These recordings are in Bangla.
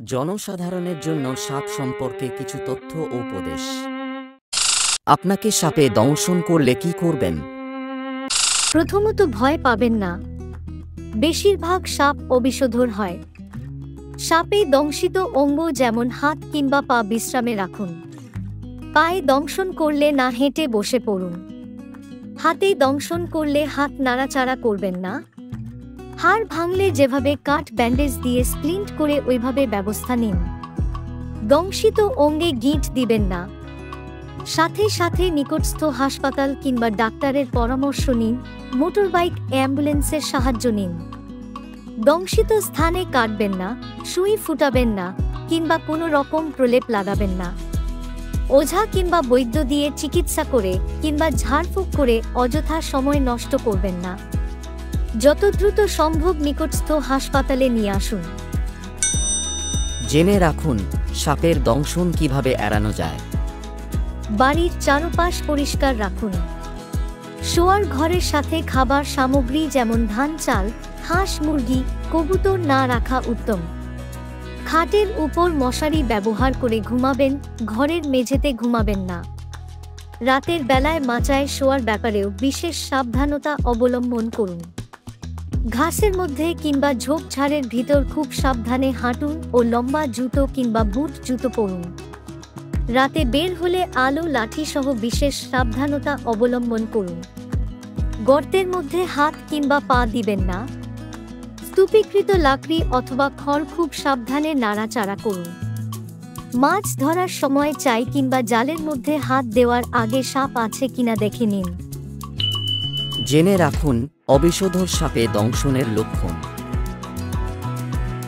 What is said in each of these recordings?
জনসাধারণের জন্য সাপ সম্পর্কে কিছু তথ্য ও উপদেশ। আপনাকে সাপে দংশন করলে কি করবেন? প্রথমত ভয় পাবেন না। বেশিরভাগ সাপ অবিষধর হয়। সাপে দংশিত অঙ্গ যেমন হাত কিংবা পা বিশ্রামে রাখুন। পায়ে দংশন করলে না হেঁটে বসে পড়ুন। হাতে দংশন করলে হাত নাড়াচাড়া করবেন না। হাড় ভাঙলে যেভাবে কাট ব্যান্ডেজ দিয়ে স্প্লিন্ট করে ওইভাবে ব্যবস্থা নিন। দংশিত অঙ্গে গিঁট দিবেন না। সাথে সাথে নিকটস্থ হাসপাতাল কিংবা ডাক্তারের পরামর্শ নিন। মোটরবাইক অ্যাম্বুলেন্সের সাহায্য নিন। দংশিত স্থানে কাটবেন না, সুই ফুটাবেন না কিংবা কোনো রকম প্রলেপ লাগাবেন না। ওঝা কিংবা বৈদ্য দিয়ে চিকিৎসা করে কিংবা ঝাড়ফুঁক করে অযথা সময় নষ্ট করবেন না। যত দ্রুত সম্ভব নিকটস্থ হাসপাতালে নিয়ে আসুন। জেনে রাখুন সাপের দংশন কিভাবে এড়ানো যায়। বাড়ির চারপাশ পরিষ্কার রাখুন। শোয়ার ঘরের সাথে খাবার সামগ্রী যেমন ধান, চাল, হাঁস, মুরগি, কবুতর না রাখা উত্তম। খাটের উপর মশারি ব্যবহার করে ঘুমাবেন, ঘরের মেঝেতে ঘুমাবেন না। রাতের বেলায় মাচায় শোয়ার ব্যাপারেও বিশেষ সাবধানতা অবলম্বন করুন। ঘাসের মধ্যে কিংবা ঝোপঝাড়ের ভিতর খুব সাবধানে হাঁটুন ও লম্বা জুতো কিংবা বুট জুতো পরুন। রাতে বের হলে আলো, লাঠি সহ বিশেষ সাবধানতা অবলম্বন করুন। গর্তের মধ্যে হাত কিংবা পা দিবেন না। স্তূপীকৃত লাকড়ি অথবা খড় খুব সাবধানে নাড়াচাড়া করুন। মাছ ধরার সময় চাই কিংবা জালের মধ্যে হাত দেওয়ার আগে সাপ আছে কিনা দেখে নিন। জেনে রাখুন অবিষধর সাপে দংশনের লক্ষণ।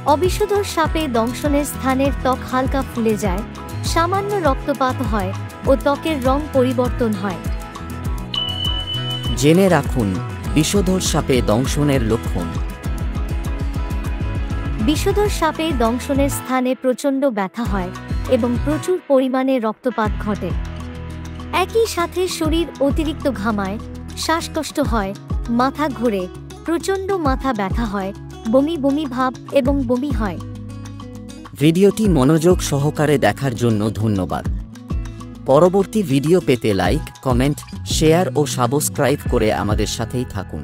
অবিষধর সাপে দংশনের স্থানের ত্বক হালকা ফুলে যায়, সামান্য রক্তপাত হয় ও ত্বকের রং পরিবর্তন হয়। জেনে রাখুন বিষধর সাপে দংশনের লক্ষণ। বিষধর সাপে দংশনের স্থানে প্রচণ্ড ব্যথা হয় এবং প্রচুর পরিমাণে রক্তপাত ঘটে। একই সাথে শরীর অতিরিক্ত ঘামায়, শ্বাসকষ্ট হয়, মাথা ঘোরে, প্রচণ্ড মাথা ব্যথা হয়, বমি বমি ভাব এবং বমি হয়। ভিডিওটি মনোযোগ সহকারে দেখার জন্য ধন্যবাদ। পরবর্তী ভিডিও পেতে লাইক, কমেন্ট, শেয়ার ও সাবস্ক্রাইব করে আমাদের সাথেই থাকুন।